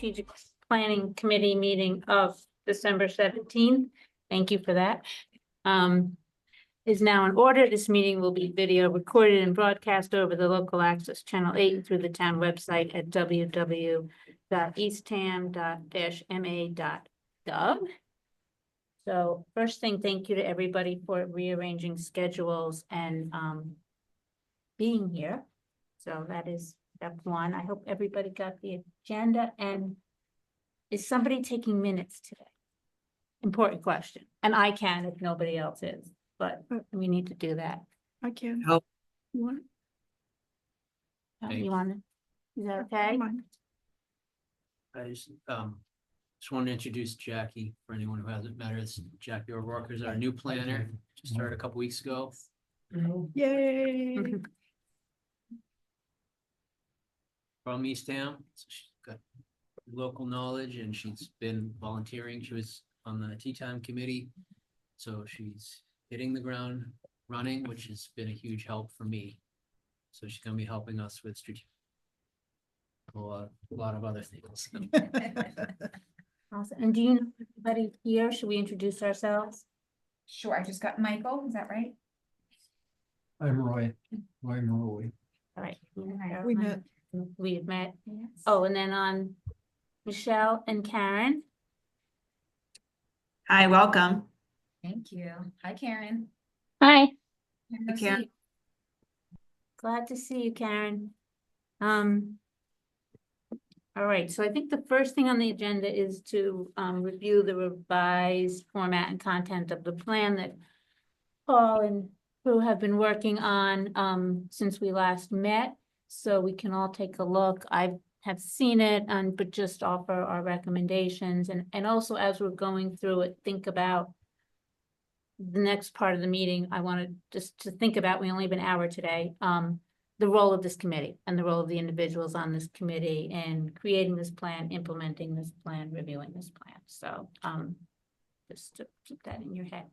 Strategic Planning Committee meeting of December 17th. Thank you for that. Is now in order. This meeting will be video recorded and broadcast over the local access channel 8 and through the town website at www.eastham.ma.gov. So first thing, thank you to everybody for rearranging schedules and being here. So that is step one. I hope everybody got the agenda. And is somebody taking minutes today? Important question. And I can if nobody else is, but we need to do that. I can. Help. You want it? You want to? Is that okay? Mine. I just want to introduce Jackie for anyone who hasn't met her. It's Jackie O'Rourke is our new planner. Just started a couple weeks ago. Yay. From Eastham. So she's got local knowledge and she's been volunteering. She was on the tea time committee. So she's hitting the ground running, which has been a huge help for me. So she's going to be helping us with strategic. A lot of other things. Awesome. And do you know anybody here? Should we introduce ourselves? Sure, I just got Michael, is that right? I'm Roy. I'm Roy. All right. We met. We had met. Yes. Oh, and then on Michelle and Karen. Hi, welcome. Thank you. Hi, Karen. Hi. Nice to Karen. see you. Glad to see you, Karen. All right, so I think the first thing on the agenda is to review the revised format and content of the plan that Paul and crew have been working on since we last met. So we can all take a look. I have seen it, but just offer our recommendations. And also as we're going through it, think about the next part of the meeting. I wanted just to think about, we only have an hour today, the role of this committee and the role of the individuals on this committee in creating this plan, implementing this plan, reviewing this plan. So just to keep that in your head.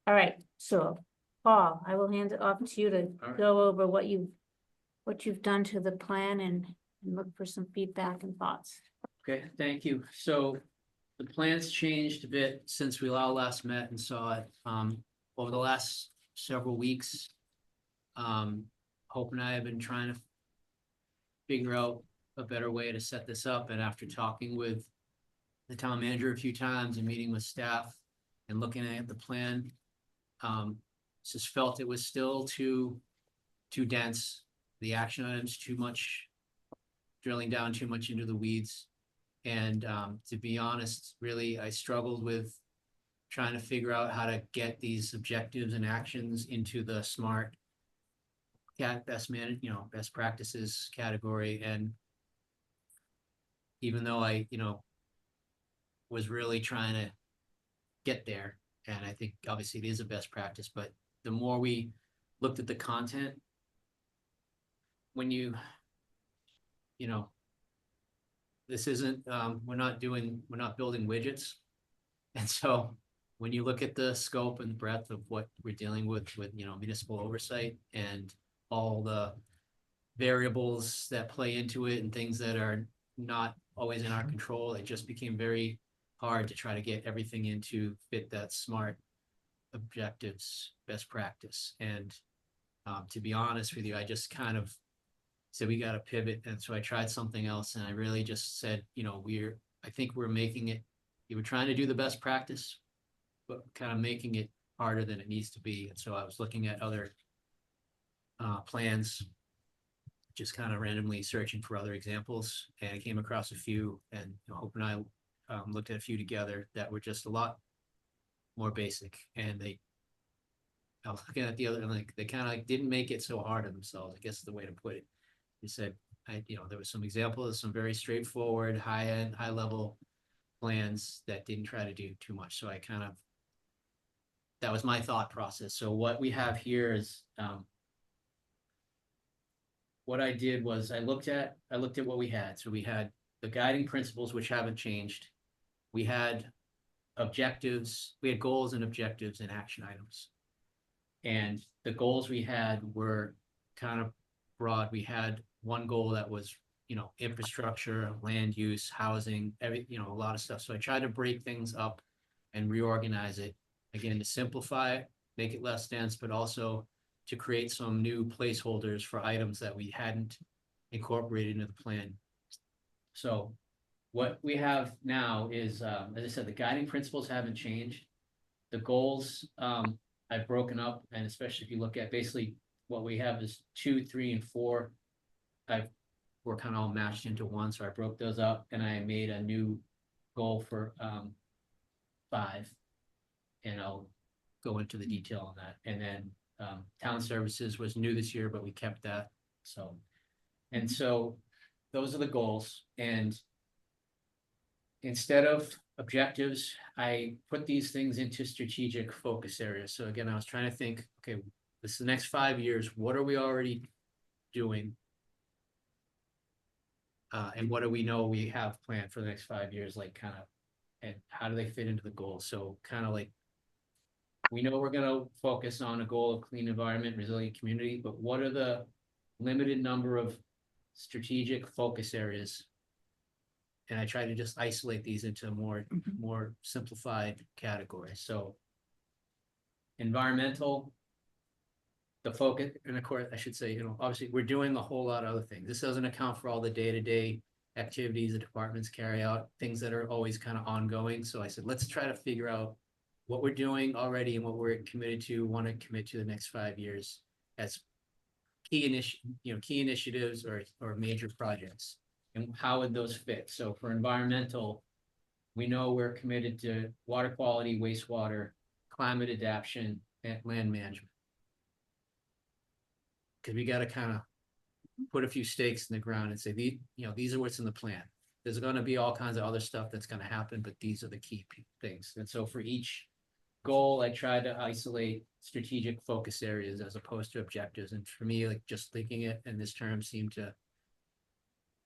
All right, so Paul, I will hand it off to you to go over what you've done to the plan and look for some feedback and thoughts. Okay, thank you. So the plan's changed a bit since we all last met and saw it. Over the last several weeks, Hope and I have been trying to figure out a better way to set this up. And after talking with the town manager a few times and meeting with staff and looking at the plan, just felt it was still too dense. The action items too much, drilling down too much into the weeds. And to be honest, really, I struggled with trying to figure out how to get these objectives and actions into the SMART best practices category. And even though I, was really trying to get there, and I think obviously it is a best practice, but the more we looked at the content, when this isn't, we're not building widgets. And so when you look at the scope and breadth of what we're dealing with municipal oversight and all the variables that play into it and things that are not always in our control, it just became very hard to try to get everything in to fit that SMART objectives, best practice. And to be honest with you, I just kind of said, we got to pivot. And so I tried something else. And I really just said, I think we're making it, you were trying to do the best practice, but kind of making it harder than it needs to be. And so I was looking at other plans, just kind of randomly searching for other examples, and I came across a few, and Hope and I looked at a few together that were just a lot more basic. And I was looking at the other, and they kind of didn't make it so hard on themselves, I guess is the way to put it. He said, there was some examples, some very straightforward, high-end, high-level plans that didn't try to do too much. So that was my thought process. So what we have here is, what I did was I looked at what we had. So we had the guiding principles, which haven't changed. We had objectives, we had goals and objectives and action items. And the goals we had were kind of broad. We had one goal that was infrastructure, land use, housing, a lot of stuff. So I tried to break things up and reorganize it, again, to simplify it, make it less dense, but also to create some new placeholders for items that we hadn't incorporated into the plan. So what we have now is, as I said, the guiding principles haven't changed. The goals, I've broken up, and especially if you look at basically what we have is 2, 3, and 4. We're kind of all mashed into one, so I broke those up and I made a new goal for 5. And I'll go into the detail on that. And then town services was new this year, but we kept that. So those are the goals. And instead of objectives, I put these things into strategic focus areas. So again, I was trying to think, okay, this is the next 5 years. What are we already doing? And what do we know we have planned for the next 5 years, like kind of, and how do they fit into the goals? So kind of like, we know we're gonna focus on a goal of clean environment, resilient community, but what are the limited number of strategic focus areas? And I try to just isolate these into more simplified categories. So environmental, the focus, and of course, I should say, obviously, we're doing a whole lot of other things. This doesn't account for all the day-to-day activities the departments carry out, things that are always kind of ongoing. So I said, let's try to figure out what we're doing already and what we're committed to, want to commit to the next 5 years as key initiatives or major projects, and how would those fit? So for environmental, we know we're committed to water quality, wastewater, climate adaptation, and land management. Because we got to kind of put a few stakes in the ground and say, these are what's in the plan. There's going to be all kinds of other stuff that's going to happen, but these are the key things. And so for each goal, I tried to isolate strategic focus areas as opposed to objectives. And for me, like just thinking it in this term seemed to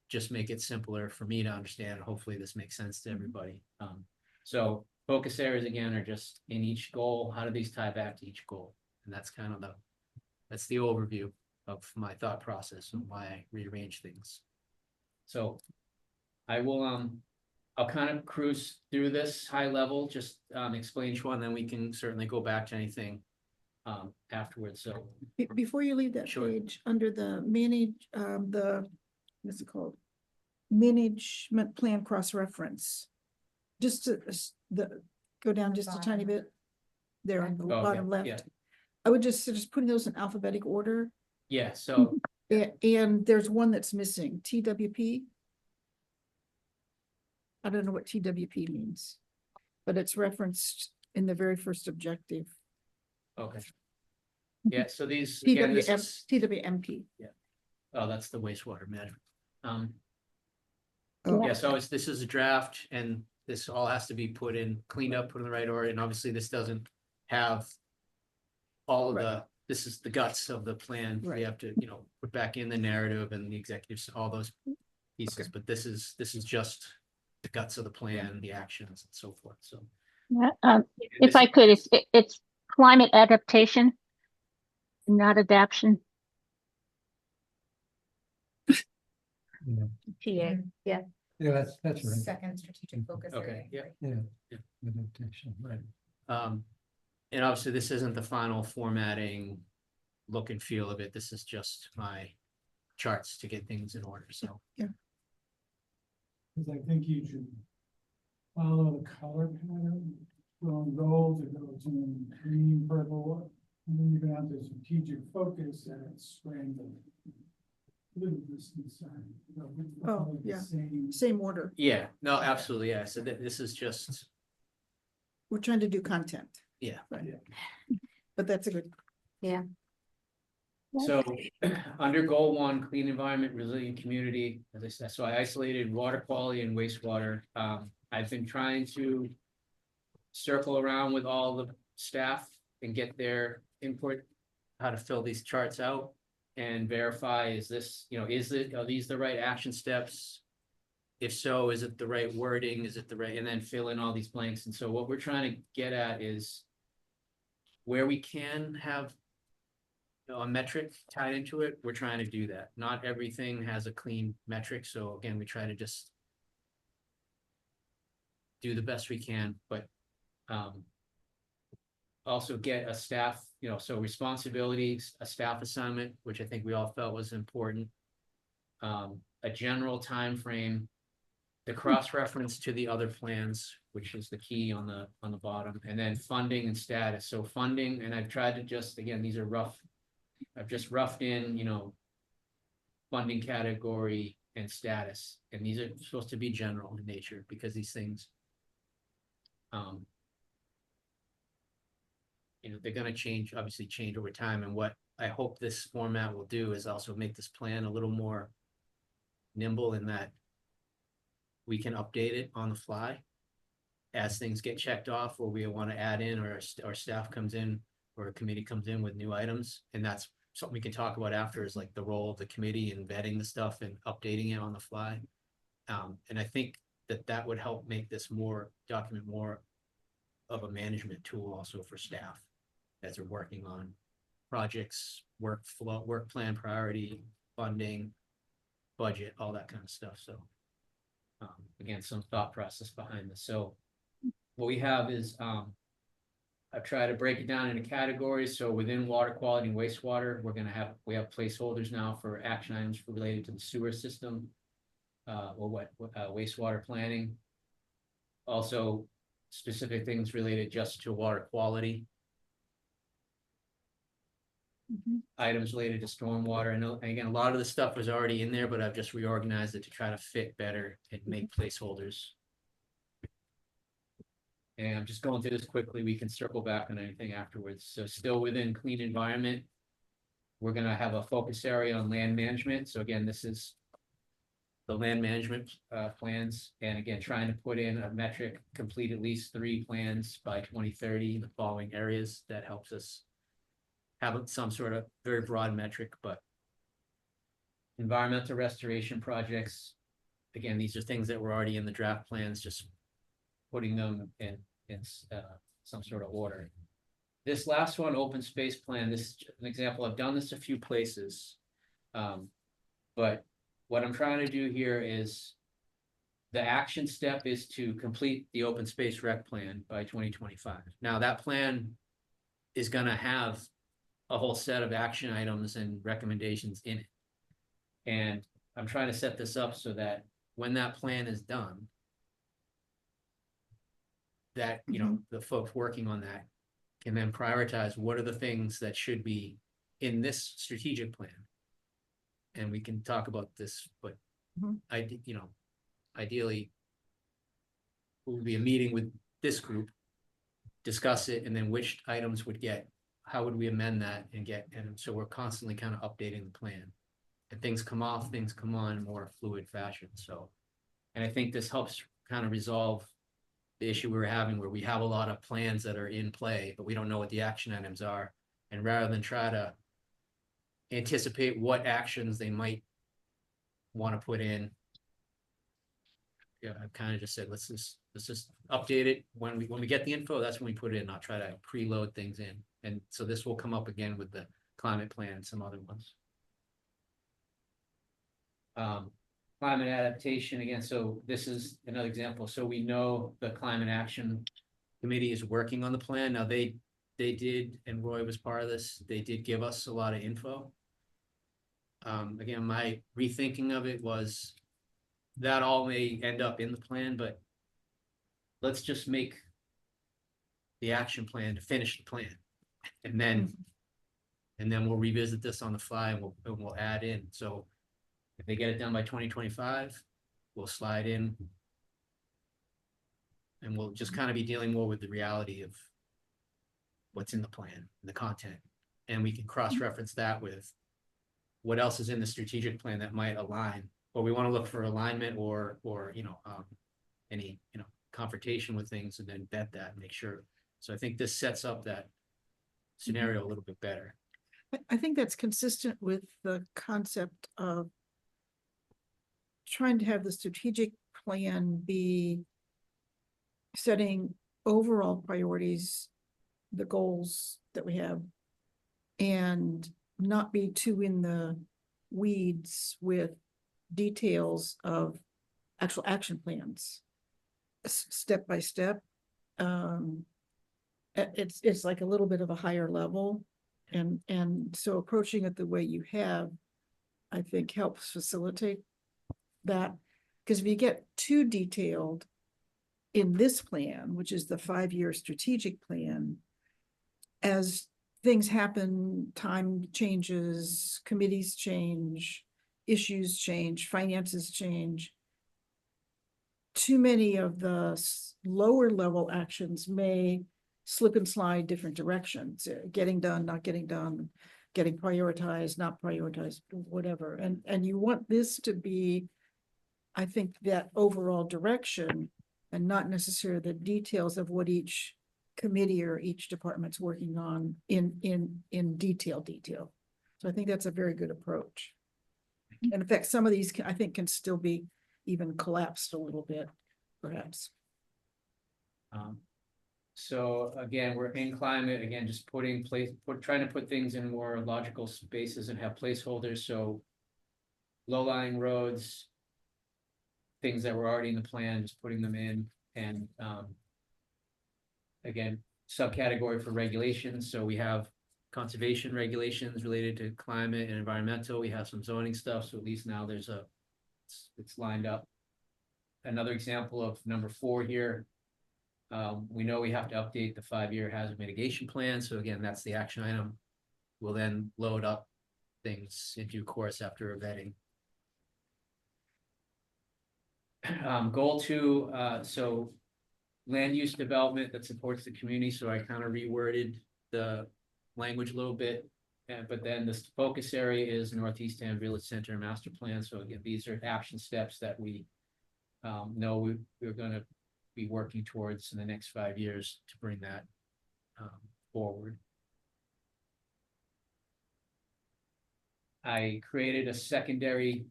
just make it simpler for me to understand. Hopefully this makes sense to everybody. So focus areas again are just in each goal. How do these tie back to each goal? And that's kind of that's the overview of my thought process and why I rearrange things. So I will, I'll kind of cruise through this high level, just explain each one, then we can certainly go back to anything afterwards. So Before you leave that Sure. page, under the what's it called? Management plan cross-reference. Just go down just a tiny bit. There on the okay, bottom yeah. left. I would just putting those in alphabetic order. Yeah, so And there's one that's missing, TWP. I don't know what TWP means, but it's referenced in the very first objective. okay. Yeah, so these again, this is, TWMP. oh, that's the wastewater management. Oh, Yeah, so this is a draft, and this all has to be cleaned up, put in the right order, and obviously this doesn't have all of this is the guts of the plan. We Right. have to, put back in the narrative and the executives, all those pieces, but this is just the guts of the plan, the actions and so forth, so. Yeah, and if this- I could, it's climate adaptation, not adaption. Yeah, TA, yeah. yeah, that's right. Second strategic focus area. Okay, yeah. Yeah. Adaptation, right. And obviously this isn't the final formatting, look and feel of it, this is just my charts to get things in order, so. Cause I think you should follow the color pattern, from gold, it goes in green, purple, and then you're gonna have the strategic focus and it's scrambled. Little distance sign. Oh, yeah. Same. same order. Yeah, no, absolutely, yeah, so this is just, We're trying to do content. Yeah. Right. Yeah. But that's a good, so, under goal 1, clean environment, resilient community, as I said, so I isolated water quality and wastewater. I've been trying to circle around with all the staff and get their input, how to fill these charts out and verify, are these the right action steps? If so, is it the right wording? Is it the right, and then fill in all these blanks. And so what we're trying to get at is where we can have a metric tied into it, we're trying to do that. Not everything has a clean metric, so again, we try to just do the best we can, but also get a staff, so responsibilities, a staff assignment, which I think we all felt was important. A general time frame, the cross-reference to the other plans, which is the key on the bottom, and then funding and status. So funding, and I've tried to just, again, these are rough. I've just roughed in, funding category and status, and these are supposed to be general in nature because these things, they're gonna change, obviously change over time. And what I hope this format will do is also make this plan a little more nimble in that we can update it on the fly as things get checked off, or we want to add in, or our staff comes in, or a committee comes in with new items. And that's something we can talk about after, is like the role of the committee in vetting the stuff and updating it on the fly. And I think that would help make this document more of a management tool also for staff as they're working on projects, workflow, work plan priority, funding, budget, all that kind of stuff. So again, some thought process behind this. So what we have is I've tried to break it down into categories. So within water quality and wastewater, we have placeholders now for action items related to the sewer system, or wastewater planning. Also specific things related just to water quality. Items related to stormwater. I know, again, a lot of the stuff was already in there, but I've just reorganized it to try to fit better and make placeholders. And I'm just going through this quickly. We can circle back on anything afterwards. So still within clean environment, we're gonna have a focus area on land management. So again, this is the land management plans. And again, trying to put in a metric, complete at least 3 plans by 2030 in the following areas. That helps us have some sort of very broad metric. But environmental restoration projects, again, these are things that were already in the draft plans, just putting them in some sort of order. This last one, open space plan, this is an example. I've done this a few places. But what I'm trying to do here is the action step is to complete the open space rec plan by 2025. Now that plan is gonna have a whole set of action items and recommendations in it. And I'm trying to set this up so that when that plan is done, that, the folks working on that can then prioritize what are the things that should be in this strategic plan. And we can talk about this, but ideally, it would be a meeting with this group, discuss it, and then which items would how would we amend that and so we're constantly kind of updating the plan. And things come off, things come on in more fluid fashion. So, and I think this helps kind of resolve the issue we were having where we have a lot of plans that are in play, but we don't know what the action items are. And rather than try to anticipate what actions they might want to put in, I've kind of just said, let's just update it when we get the info. That's when we put it in, not try to preload things in. And so this will come up again with the climate plan and some other ones. Climate adaptation again. So this is another example. So we know the Climate Action Committee is working on the plan. Now they did, and Roy was part of this, they did give us a lot of info. Again, my rethinking of it was that all may end up in the plan, but let's just make the action plan to finish the plan. And then we'll revisit this on the fly and we'll add in. So if they get it done by 2025, we'll slide in. And we'll just kind of be dealing more with the reality of what's in the plan, the content. And we can cross-reference that with what else is in the strategic plan that might align, or we want to look for alignment or any, confrontation with things, and then vet that and make sure. So I think this sets up that scenario a little bit better. I think that's consistent with the concept of trying to have the strategic plan be setting overall priorities, the goals that we have, and not be too in the weeds with details of actual action plans. Step by step. It's like a little bit of a higher level. And so approaching it the way you have, I think helps facilitate that. Because if you get too detailed in this plan, which is the 5-year strategic plan, as things happen, time changes, committees change, issues change, finances change, too many of the lower level actions may slip and slide different directions, getting done, not getting done, getting prioritized, not prioritized, whatever. And you want this to be, I think, that overall direction and not necessarily the details of what each committee or each department's working on in detail. So I think that's a very good approach. And in fact, some of these I think can still be even collapsed a little bit, perhaps. So again, we're in climate, again, just trying to put things in more logical spaces and have placeholders, so low-lying roads, things that were already in the plan, just putting them in, and again, subcategory for regulations, so we have conservation regulations related to climate and environmental, we have some zoning stuff, so at least now there's it's lined up. Another example of number 4 here, we know we have to update the 5-year hazard mitigation plan, so again, that's the action item. We'll then load up things in due course after vetting. Goal 2, so land use development that supports the community, so I kind of reworded the language a little bit. But then the focus area is Northeast End Village Center Master Plan. So again, these are action steps that we know we're going to be working towards in the next 5 years to bring that forward. I created a secondary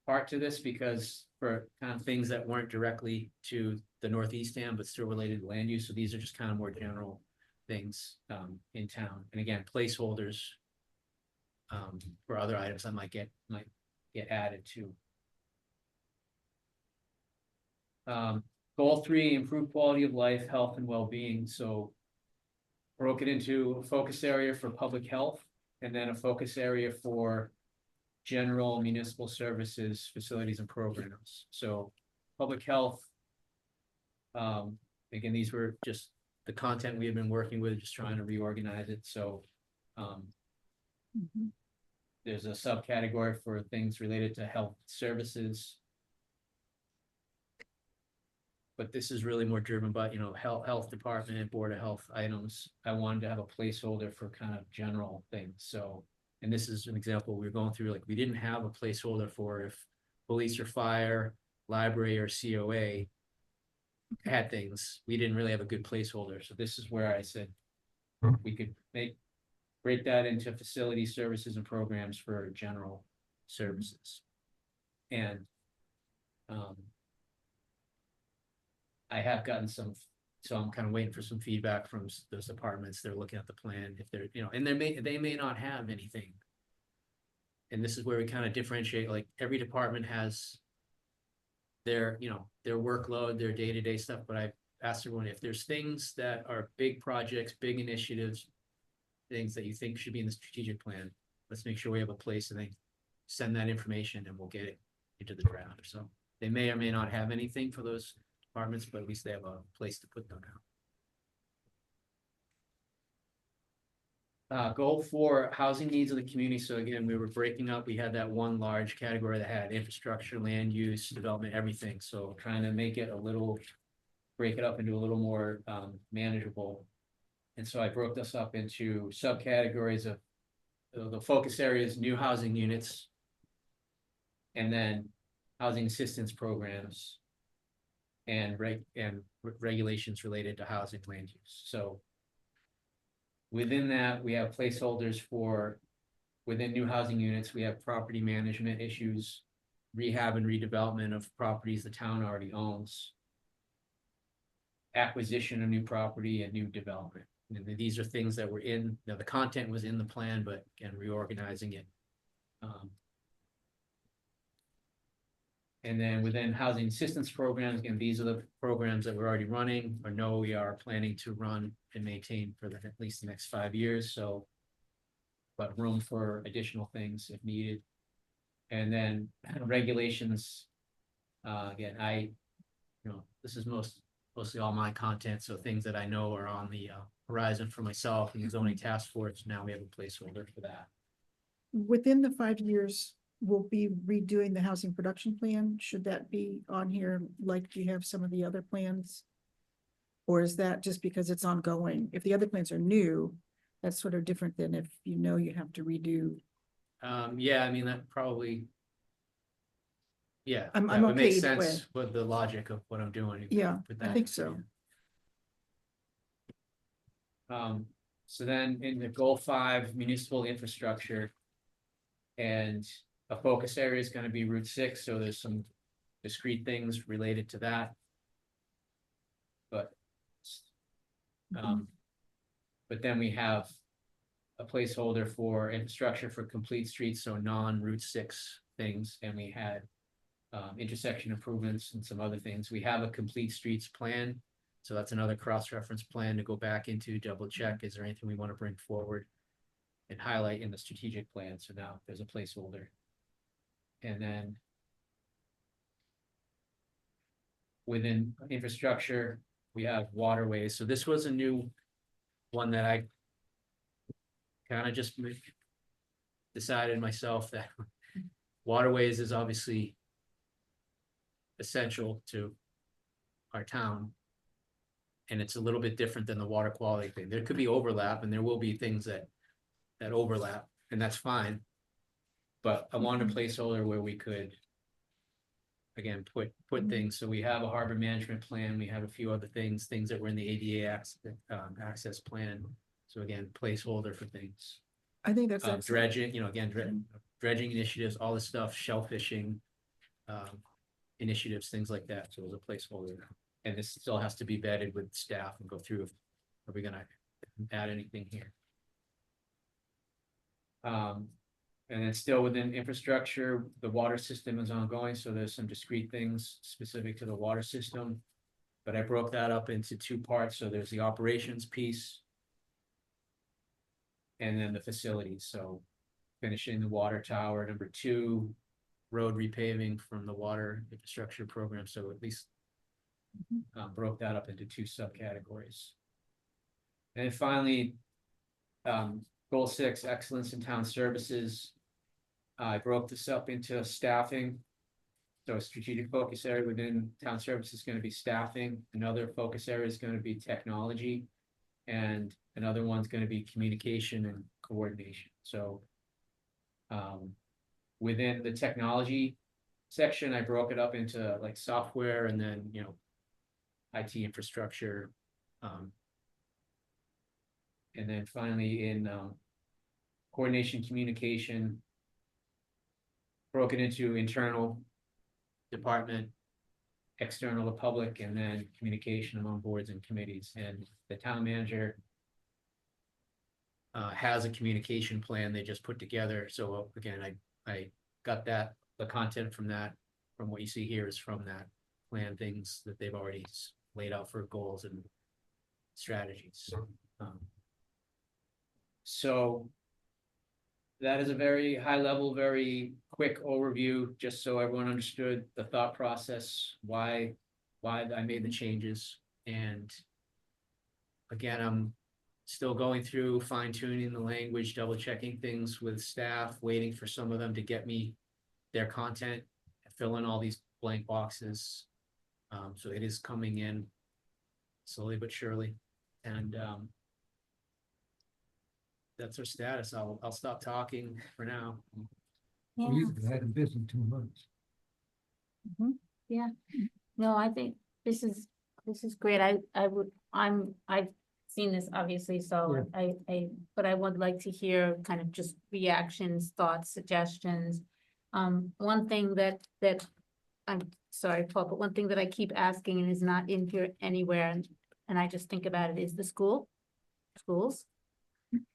part to this because for kind of things that weren't directly to the Northeast End, but still related to land use. So these are just kind of more general things in town. And again, placeholders for other items that might get added to. Goal 3, improve quality of life, health, and well-being. So broke it into a focus area for public health and then a focus area for general municipal services, facilities, and programs. So public health, again, these were just the content we have been working with, just trying to reorganize it. So there's a subcategory for things related to health services. But this is really more driven by, you know, health department, board of health items. I wanted to have a placeholder for kind of general things. So, and this is an example we're going through, like we didn't have a placeholder for if police or fire, library or COA had things. We didn't really have a good placeholder. So this is where I said we could break that into facility services and programs for general services. And I have gotten some, so I'm kind of waiting for some feedback from those departments. They're looking at the plan if they're, you know, and they may not have anything. And this is where we kind of differentiate, like every department has their, you know, their workload, their day-to-day stuff. But I asked everyone if there's things that are big projects, big initiatives, things that you think should be in the strategic plan, let's make sure we have a place and they send that information and we'll get it into the draft. So they may or may not have anything for those departments, but at least they have a place to put them out. Goal 4, housing needs of the community. So again, we were breaking up, we had that one large category that had infrastructure, land use, development, everything. So trying to make it break it up into a little more manageable. And so I broke this up into subcategories of the focus areas, new housing units, and then housing assistance programs, and regulations related to housing land use. So within that, we have placeholders for within new housing units, we have property management issues, rehab and redevelopment of properties the town already owns, acquisition of new property and new development. these are things that were in, the content was in the plan, but again, reorganizing it. And then within housing assistance programs, again, these are the programs that we're already running or know we are planning to run and maintain for at least the next 5 years, so. But room for additional things if needed. And then regulations, again, this is mostly all my content, so things that I know are on the horizon for myself and the zoning task force. Now we have a placeholder for that. Within the 5 years, we'll be redoing the housing production plan. Should that be on here like you have some of the other plans? Or is that just because it's ongoing? If the other plans are new, that's sort of different than if you know you have to redo. Yeah, I mean, that probably. Yeah, I'm that would okay make either way. sense with the logic of what I'm doing. Yeah, with I that. think so. So then in the goal 5, municipal infrastructure. And a focus area is gonna be Route 6, so there's some discrete things related to that. But. But then we have a placeholder for infrastructure for complete streets, so non-Route 6 things, and we had. Intersection improvements and some other things. We have a complete streets plan. So that's another cross-reference plan to go back into, double check, is there anything we want to bring forward? And highlight in the strategic plan, so now there's a placeholder. And then. Within infrastructure, we have waterways, so this was a new one that I. Kind of just decided myself that waterways is obviously. Essential to our town. And it's a little bit different than the water quality thing. There could be overlap and there will be things that overlap, and that's fine. But I wanted a placeholder where we could. Again, put things, so we have a harbor management plan, we have a few other things that were in the ADA access plan. So again, placeholder for things. I think that's excellent. Dredging, again, dredging initiatives, all this stuff, shellfishing. Initiatives, things like that, so it was a placeholder. And this still has to be vetted with staff and go through, are we gonna add anything here? And then still within infrastructure, the water system is ongoing, so there's some discrete things specific to the water system. But I broke that up into 2 parts, so there's the operations piece. And then the facilities, so finishing the water tower, number 2. Road repaving from the water infrastructure program, so at least. Broke that up into 2 subcategories. And finally. Goal 6, excellence in town services. I broke this up into staffing. So a strategic focus area within town services is going to be staffing. Another focus area is going to be technology. And another one's going to be communication and coordination, so. Within the technology section, I broke it up into like software and then, IT infrastructure. And then finally in coordination, communication. Broken into internal department, external to public, and then communication among boards and committees. And the town manager has a communication plan they just put together. So again, I got that, the content from that, from what you see here is from that plan, things that they've already laid out for goals and strategies. So that is a very high level, very quick overview, just so everyone understood the thought process, why I made the changes. And again, I'm still going through fine tuning the language, double checking things with staff, waiting for some of them to get me their content, fill in all these blank boxes. So it is coming in slowly but surely. And that's our status. I'll stop talking for now. Yeah, We've had busy 2 months. yeah. No, I think this is great. I've seen this obviously, so but I would like to hear kind of just reactions, thoughts, suggestions. One thing that I'm sorry, Paul, but one thing that I keep asking and is not in here anywhere, and I just think about it, is the school. schools.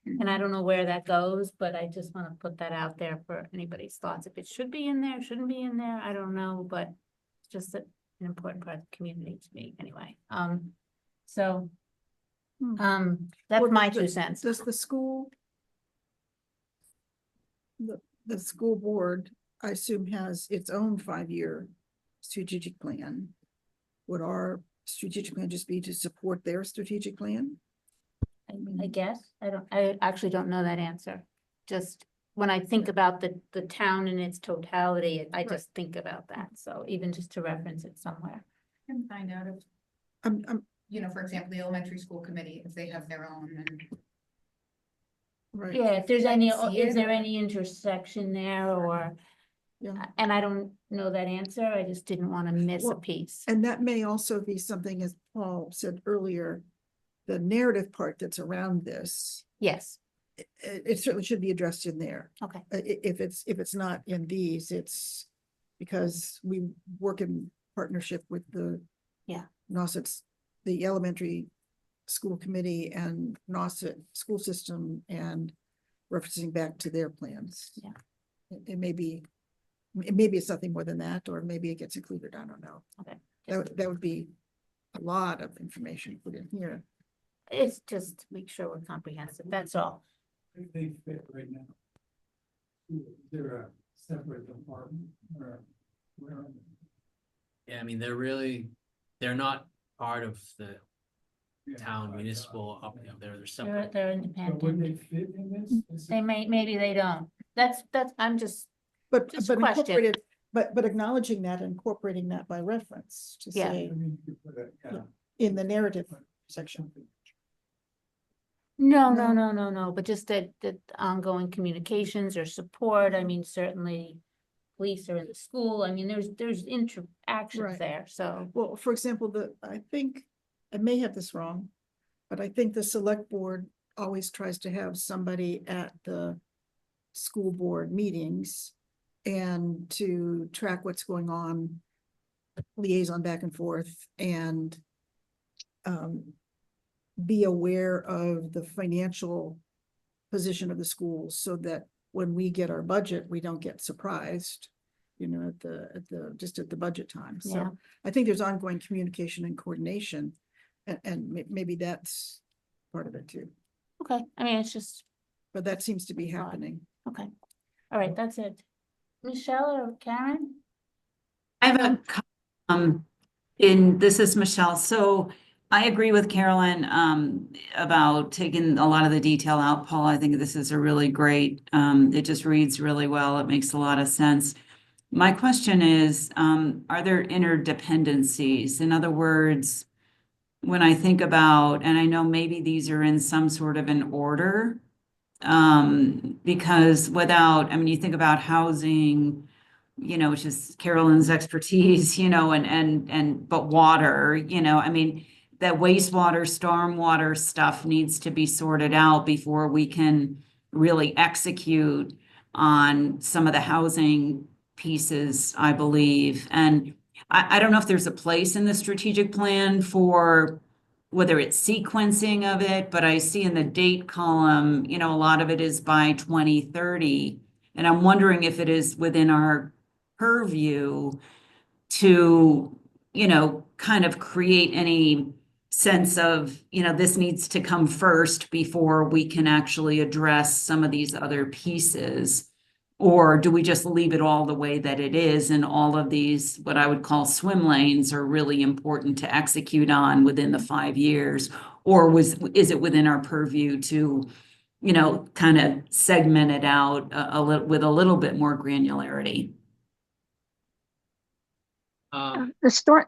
And I don't know where that goes, but I just want to put that out there for anybody's thoughts. If it should be in there, shouldn't be in there, I don't know, but it's just an important part of the community to me anyway. So, Hmm. that's Well, my the- 2 cents. Does the school? The school board, I assume, has its own 5-year strategic plan. Would our strategic plan just be to support their strategic plan? I guess, I actually don't know that answer. Just when I think about the town in its totality, I just think about that. So even just to reference it somewhere. Can find out if, I'm you know, for example, the elementary school committee, if they have their own and. right. Yeah, if there's any, See is it there or- any intersection there or, Yeah. and I don't know that answer. I just didn't want to miss a Well, piece. And that may also be something, as Paul said earlier, the narrative part that's around this, Yes, it certainly should be addressed in there. okay, If it's not in these, it's because we work in partnership with the. Yeah. Nauset's, the elementary school committee and Nauset school system, and referencing back to their plans. Yeah. It may be, maybe it's nothing more than that, or maybe it gets included, I don't know. Okay. That would be a lot of information put in here. it's just to make sure we're comprehensive, that's all. They fit right now. Is there a separate department or where? are they? Yeah, I mean, they're not part of the Yeah, town I- municipal, you know, they're They're, separate. they're But would they independent. fit in this? They may, maybe they don't. That's, I'm just, But, Just but question. incorporated, but acknowledging that, incorporating that by reference to Yeah. I say mean, you could put it, yeah. in the narrative section. no, No. no, but just that ongoing communications or support, I mean, certainly police are in the school, I mean, there's interactions Right. there, so. Well, for example, I think, I may have this wrong, but I think the select board always tries to have somebody at the school board meetings and to track what's going on, liaison back and forth, and be aware of the financial position of the schools, so that when we get our budget, we don't get surprised, you know, just at the budget time. Yeah. So I think there's ongoing communication and coordination, and maybe that's part of it too, Okay, I mean, it's just, but that seems to be Thought. happening. okay, all right, that's it. Michelle or Karen? I have this is Michelle. So I agree with Carolyn, about taking a lot of the detail out. Paul, I think this is a really great, it just reads really well. It makes a lot of sense. My question is, are there interdependencies? In other words, when I think about, and I know maybe these are in some sort of an order, because without, I mean, you think about housing, you know, which is Carolyn's expertise, you know, but water, you know, I mean, that wastewater, stormwater stuff needs to be sorted out before we can really execute on some of the housing pieces, I believe. And I don't know if there's a place in the strategic plan for whether it's sequencing of it, but I see in the date column, you know, a lot of it is by 2030. And I'm wondering if it is within our purview to, you know, kind of create any sense of, you know, this needs to come first before we can actually address some of these other pieces. Or do we just leave it all the way that it is, and all of these, what I would call swim lanes, are really important to execute on within the 5 years? Or is it within our purview to, you know, kind of segment it out with a little bit more granularity? The storm,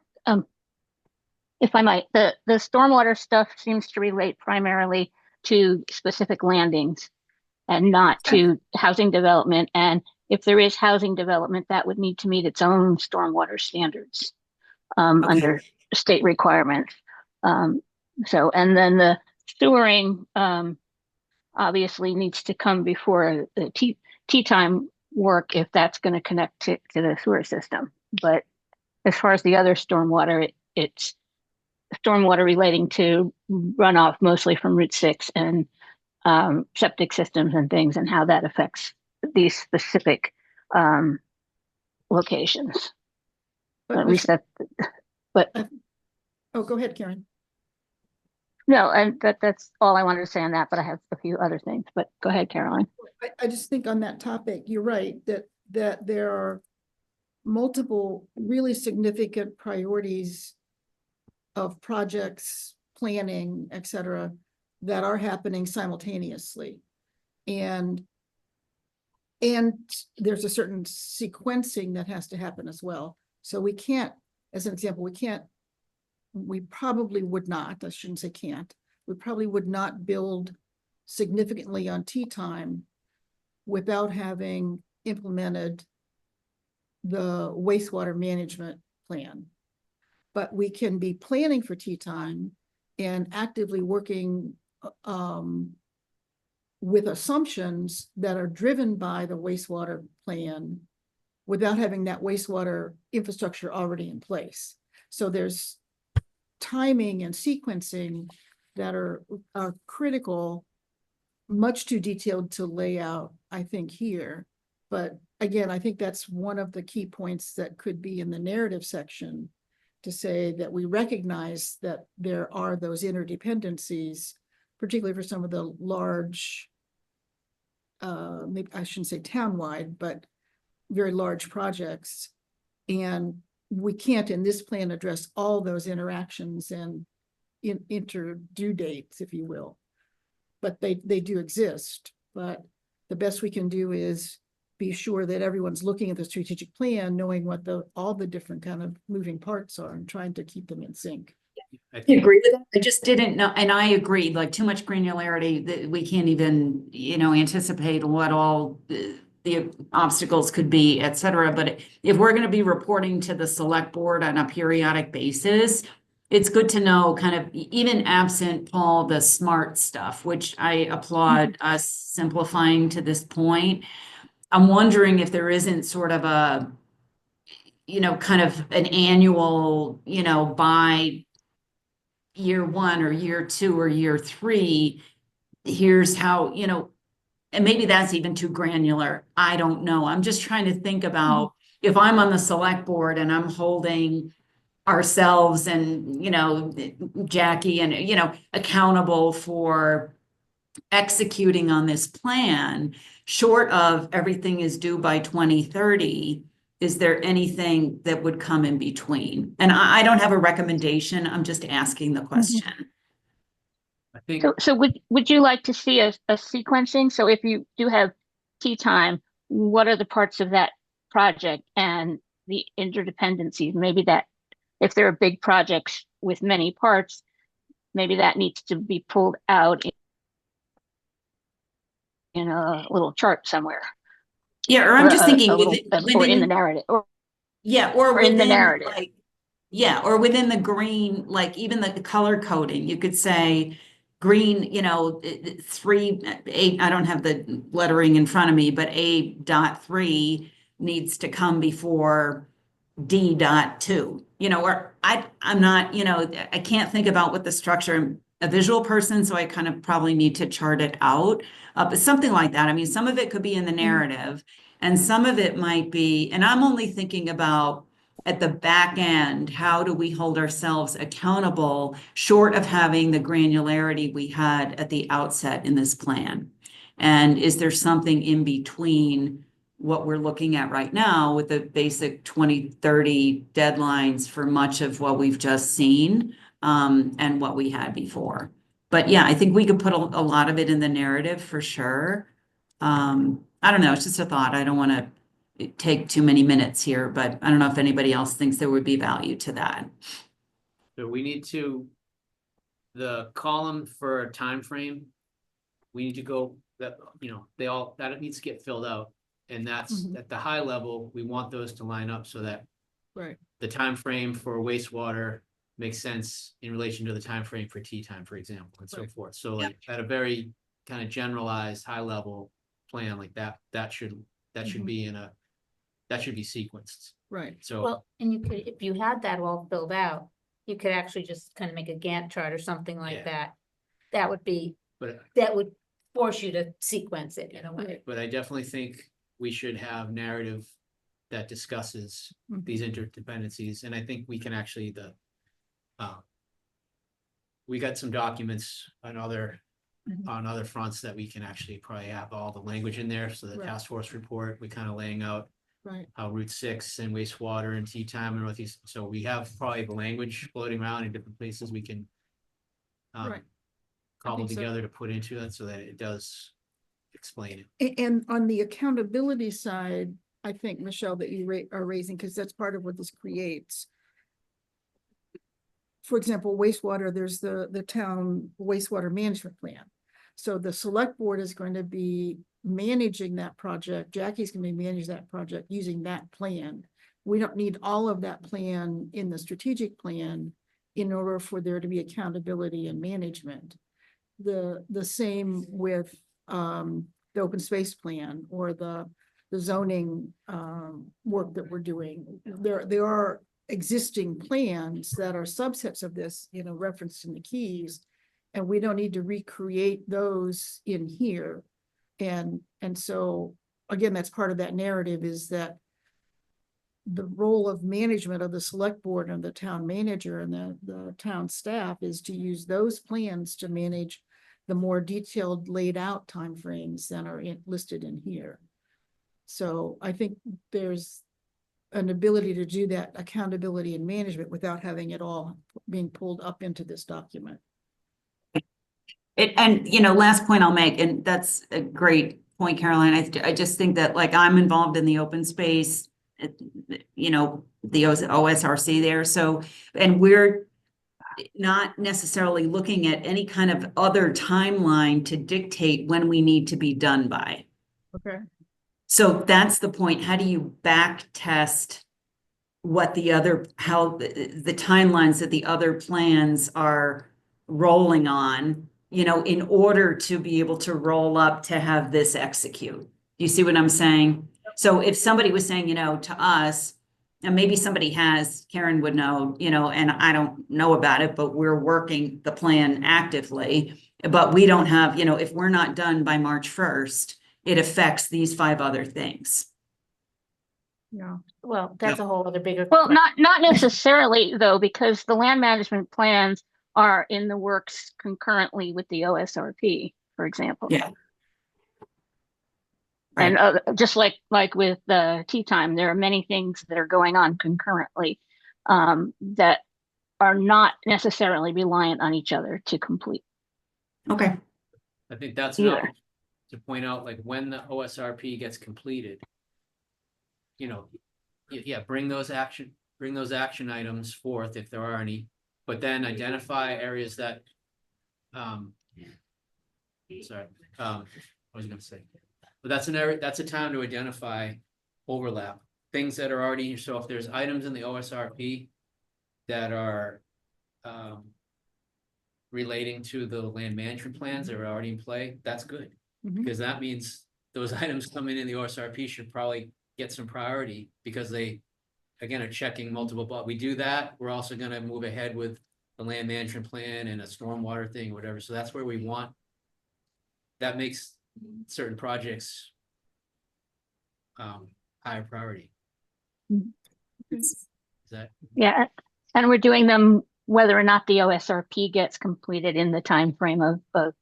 if I might, the stormwater stuff seems to relate primarily to specific landings and not to housing development. And if there is housing development, that would need to meet its own stormwater standards Okay. under state requirements. So, and then the sewering obviously needs to come before the tea time work if that's going to connect to the sewer system. But as far as the other stormwater, it's stormwater relating to runoff mostly from Route 6 and septic systems and things and how that affects these specific locations. But At least that, but Oh, go ahead, Karen. no, and that's all I wanted to say on that, but I have a few other things, but go ahead, Caroline. I just think on that topic, you're right, that there are multiple really significant priorities of projects, planning, et cetera, that are happening simultaneously. And there's a certain sequencing that has to happen as well. So we can't, as an example, we probably would not, I shouldn't say can't, we probably would not build significantly on tea time without having implemented the wastewater management plan. But we can be planning for tea time and actively working with assumptions that are driven by the wastewater plan without having that wastewater infrastructure already in place. So there's timing and sequencing that are critical, much too detailed to lay out, I think, here. But again, I think that's one of the key points that could be in the narrative section, to say that we recognize that there are those interdependencies, particularly for some of the large, maybe I shouldn't say townwide, but very large projects. And we can't in this plan address all those interactions and due dates, if you will. But they do exist. But the best we can do is be sure that everyone's looking at the strategic plan, knowing what all the different kind of moving parts are and trying to keep them in sync. I I think agree with that. I just didn't know, and I agreed, like too much granularity that we can't even, anticipate what all the obstacles could be, et cetera. But if we're going to be reporting to the select board on a periodic basis, it's good to know kind of even absent Paul, the smart stuff, which I applaud us simplifying to this point. I'm wondering if there isn't sort of a, kind of an annual, by year 1 or year 2 or year 3, here's how, and maybe that's even too granular. I don't know. I'm just trying to think about if I'm on the select board and I'm holding ourselves and, Jackie and, accountable for executing on this plan, short of everything is due by 2030, is there anything that would come in between? And I don't have a recommendation. I'm just asking the question. I think So would you like to see a sequencing? So if you do have tea time, what are the parts of that project and the interdependencies? Maybe that if there are big projects with many parts, maybe that needs to be pulled out in a little chart somewhere. Yeah, or I'm just thinking Or in the narrative, or in the within narrative. like, yeah, or within the green, like even the color coding, you could say green, 8, I don't have the lettering in front of me, but A.3 needs to come before D.2, or I'm not, I can't think about what the structure, I'm a visual person, so I kind of probably need to chart it out. But something like that. I mean, some of it could be in the narrative and some of it might be, and I'm only thinking about at the back end, how do we hold ourselves accountable short of having the granularity we had at the outset in this plan? And is there something in between what we're looking at right now with the basic 2030 deadlines for much of what we've just seen and what we had before? But yeah, I think we could put a lot of it in the narrative for sure. I don't know, it's just a thought. I don't want to take too many minutes here, but I don't know if anybody else thinks there would be value to that. so we need to, the column for a time frame, we need to go that, that needs to get filled out. And that's at the high level, we want those to line up so that Right. the time frame for wastewater makes sense in relation to the time frame for tea time, for example, and so forth. So like at a very kind of generalized high level plan like that should be that should be sequenced. Right. So Well, and you could, if you had that all filled out, you could actually just kind of make a Gantt chart or something Yeah. like that. That would be, But, that would force you to sequence it in a way. but I definitely think we should have narrative that discusses Mhm. these interdependencies, and I think we can actually, we got some documents on Mhm. other fronts that we can actually probably have all the language in there, so the Right. task force report, we kind of laying out Right, how Route 6 and wastewater and tea time and Northeast, so we have probably the language floating around in different places we can Right. cobble think so. together to put into it so that it does explain it. And on the accountability side, I think, Michelle, that you are raising, because that's part of what this creates. For example, wastewater, there's the town wastewater management plan. So the select board is going to be managing that project. Jackie's going to be managing that project using that plan. We don't need all of that plan in the strategic plan in order for there to be accountability and management. The same with the open space plan or the zoning work that we're doing. There are existing plans that are subsets of this, referenced in the keys. And we don't need to recreate those in here. And so, again, that's part of that narrative, is that the role of management of the select board and the town manager and the town staff is to use those plans to manage the more detailed laid out timeframes that are listed in here. So I think there's an ability to do that accountability and management without having it all being pulled up into this document. And, last point I'll make, and that's a great point, Caroline. I just think that, like, I'm involved in the open space, the OSRC there. So, and we're not necessarily looking at any kind of other timeline to dictate when we need to be done by. Okay. So that's the point. How do you back test what how the timelines that the other plans are rolling on, in order to be able to roll up to have this execute? Do you see what I'm saying? So if somebody was saying, to us, and maybe somebody has, Karen would know, and I don't know about it, but we're working the plan actively. But we don't have, if we're not done by March 1st, it affects these 5 other things. Yeah. Well, that's a whole other bigger. Well, not necessarily though, because the land management plans are in the works concurrently with the OSRP, for example. Yeah. And just like with the tea time, there are many things that are going on concurrently that are not necessarily reliant on each other to complete. Okay. I think that's Either. enough to point out, like, when the OSRP gets completed. Yeah, bring those action items forth if there are any, but then identify areas that. Sorry, what was I gonna say? But that's an area, that's a time to identify overlap, things that are already, so if there's items in the OSRP that are relating to the land management plans that are already in play, that's good. Mhm. Because that means those items coming in the OSRP should probably get some priority, because they, again, are checking multiple, but we do that, we're also gonna move ahead with the land management plan and a stormwater thing, whatever, so that's where we want. That makes certain projects higher priority. Is that? Yeah, and we're doing them whether or not the OSRP gets completed in the time frame of the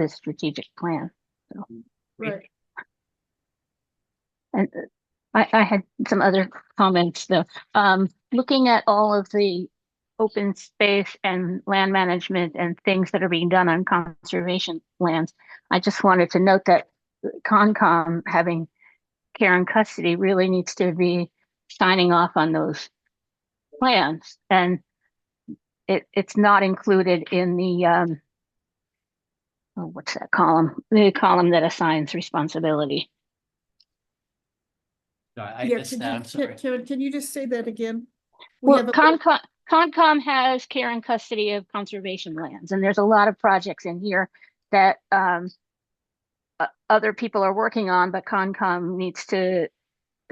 strategic plan. So, Right. and I had some other comments though. Looking at all of the open space and land management and things that are being done on conservation lands, I just wanted to note that Concom having care and custody really needs to be signing off on those plans, and it's not included in the what's that column? The column that assigns responsibility. I Yeah, missed that, I'm sorry. Karen, can you just say that again? We Well, have a- Concom has care and custody of conservation lands, and there's a lot of projects in here that other people are working on, but Concom needs to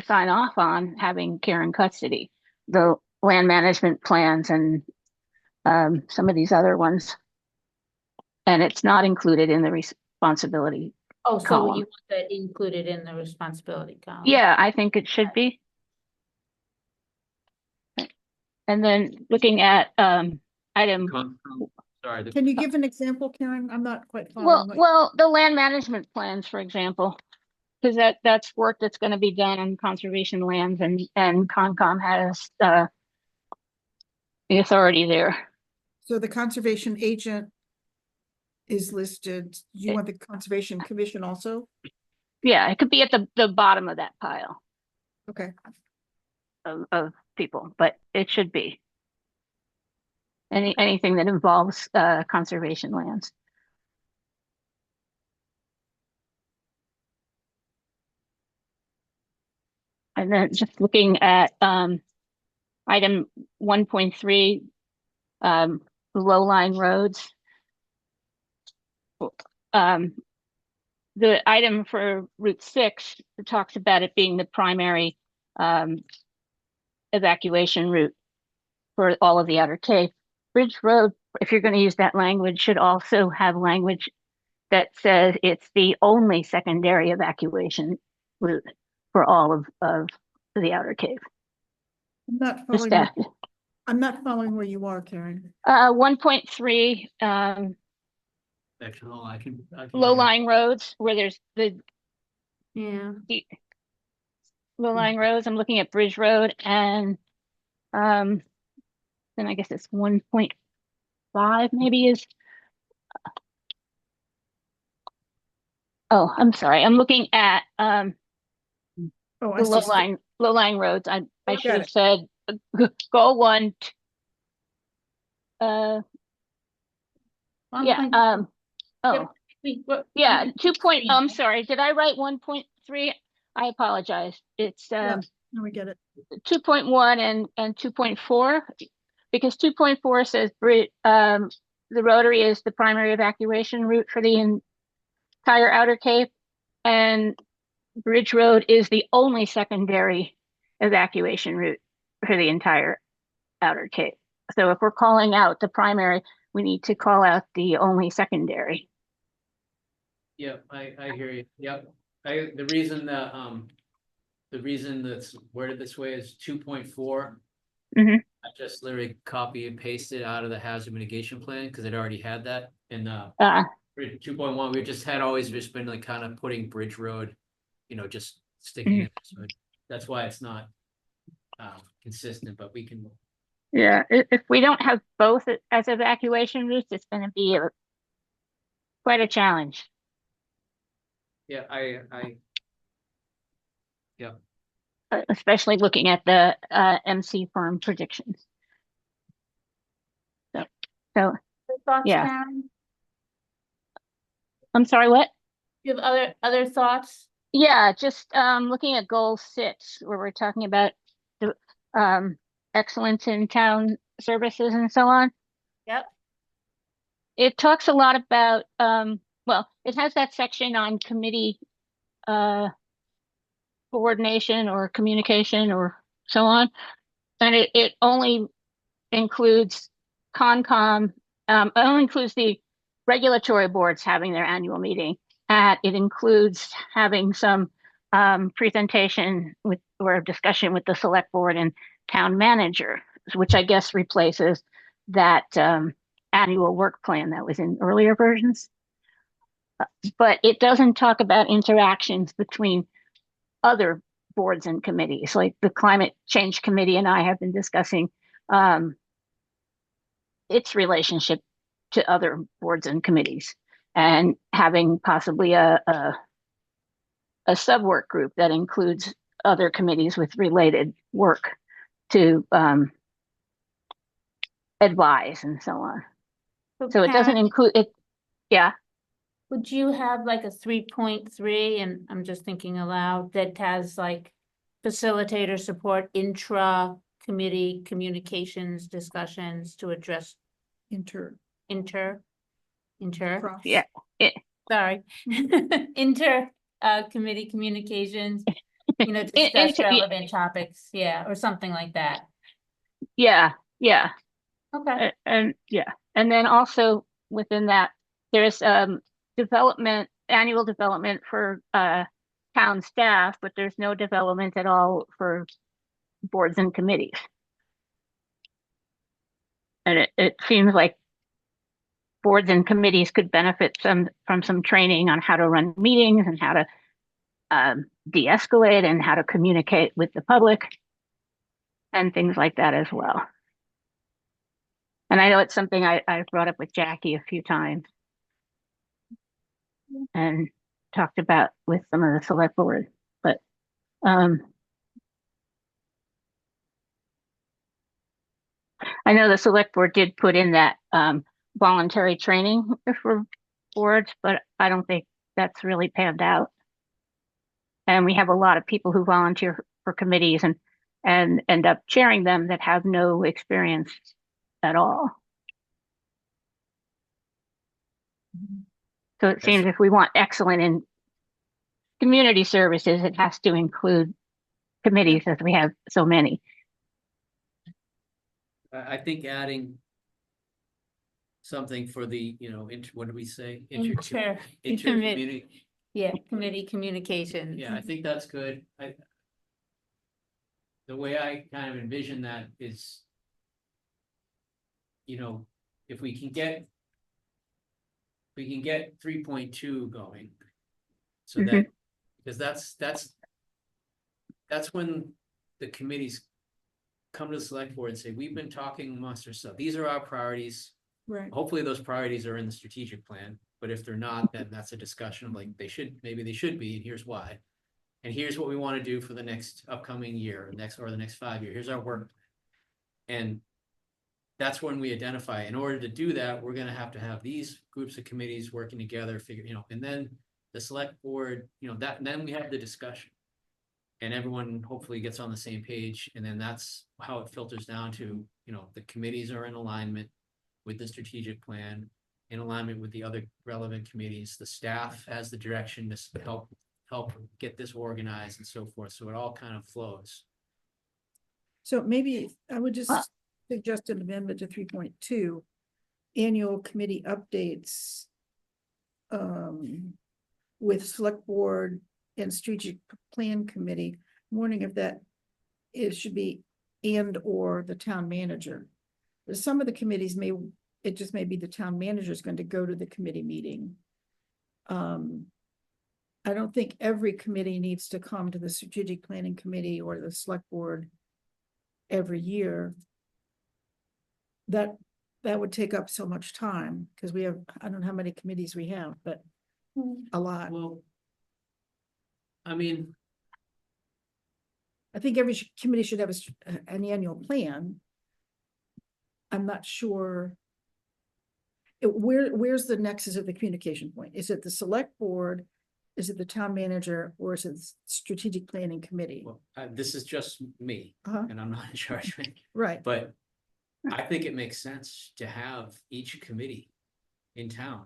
sign off on having care and custody, the land management plans and some of these other ones. And it's not included in the responsibility. Oh, so Column. you want that included in the responsibility column? Yeah, I think it should be. And then looking at, item, Sorry, the Can you give an example, Karen? I'm not quite following. well, the land management plans, for example. Because that's work that's gonna be done on conservation lands and Concom has, the authority there. So the conservation agent is listed. You want the conservation commission also? Yeah, it could be at the bottom of that pile Okay. of people, but it should be. Anything that involves, conservation lands. And then just looking at, item 1.3, low-lying roads. The item for Route 6 talks about it being the primary, evacuation route for all of the Outer Cape. Bridge Road, if you're going to use that language, should also have language that says it's the only secondary evacuation route for all of the Outer Cape. I'm not The following. staff. I'm not following where you are, Karen. 1.3, sectional, I can. low-lying roads where there's the Yeah, low-lying roads. I'm looking at Bridge Road and, then I guess it's 1.5 maybe is. Oh, I'm sorry. I'm looking at, Oh, I the see. low-lying roads. I Got should have it. said, goal 1. Yeah, 1.3. oh, yeah, 2 point, I'm sorry, did I write 1.3? I apologize. It's, Yeah. No, we get it. 2.1 and 2.4, because 2.4 says the Rotary is the primary evacuation route for the entire Outer Cape, and Bridge Road is the only secondary evacuation route for the entire Outer Cape. So if we're calling out the primary, we need to call out the only secondary. Yep, I hear you. Yep. The reason that's worded this way is 2.4. Mhm. I just literally copy and pasted out of the hazard mitigation plan because it already had that. And 2.1, we just had always just been like kind of putting Bridge Road, just sticking it. So that's why it's not consistent, but we can. Yeah, if we don't have both as evacuation routes, it's going to be quite a challenge. Yeah, yeah. Especially looking at the MC firm predictions. So Other thoughts, yeah. Karen? I'm sorry, what? You have other thoughts? Yeah, just looking at goal 6, where we're talking about the excellence in town services and so on. Yep. It talks a lot about well, it has that section on committee coordination or communication or so on. And it only includes Concom, it only includes the regulatory boards having their annual meeting. It includes having some presentation with or discussion with the select board and town manager, which I guess replaces that annual work plan that was in earlier versions. But it doesn't talk about interactions between other boards and committees, like the Climate Change Committee and I have been discussing its relationship to other boards and committees, and having possibly a sub-work group that includes other committees with related work to advise and so on. So it doesn't Karen, include it. Yeah. would you have like a 3.3, and I'm just thinking aloud, that has like facilitator support, intra-committee communications discussions to address inter, Cross. Yeah. sorry, committee communications, discuss Inter- relevant topics, yeah, or something like that. Yeah. Okay, And yeah, and then also within that, there's development, annual development for town staff, but there's no development at all for boards and committees. And it seems like boards and committees could benefit from some training on how to run meetings and how to de-escalate and how to communicate with the public and things like that as well. And I know it's something I've brought up with Jackie a few times and talked about with some of the select board, but I know the select board did put in that voluntary training for boards, but I don't think that's really panned out. And we have a lot of people who volunteer for committees and end up chairing them that have no experience at all. So it seems if we want excellent in community services, it has to include committees as we have so many. I think adding something for the, what do we say? Committee, yeah, committee communication. Yeah, I think that's good. The way I kind of envision that is, if we can get 3.2 going. So that, because that's when the committees come to the select board and say, we've been talking amongst ourselves. These are our priorities. Right. Hopefully those priorities are in the strategic plan, but if they're not, then that's a discussion of like, maybe they should be, and here's why. And here's what we want to do for the next upcoming year, or the next 5 years. Here's our work. And that's when we identify, in order to do that, we're gonna have to have these groups of committees working together, and then the select board, then we have the discussion. And everyone hopefully gets on the same page, and then that's how it filters down to, the committees are in alignment with the strategic plan, in alignment with the other relevant committees. The staff has the direction to help get this organized and so forth. So it all kind of flows. So maybe I would just suggest an amendment to 3.2, annual committee updates with select board and strategic plan committee. I'm wondering if it should be and or the town manager. Some of the committees it just may be the town manager is going to go to the committee meeting. I don't think every committee needs to come to the strategic planning committee or the select board every year. That would take up so much time because we have, I don't know how many committees we have, but a lot. Well, I mean, I think every committee should have an annual plan. I'm not sure. Where's the nexus of the communication point? Is it the select board? Is it the town manager, or is it strategic planning committee? well, this is just me, and I'm not in charge, Right. but I think it makes sense to have each committee in town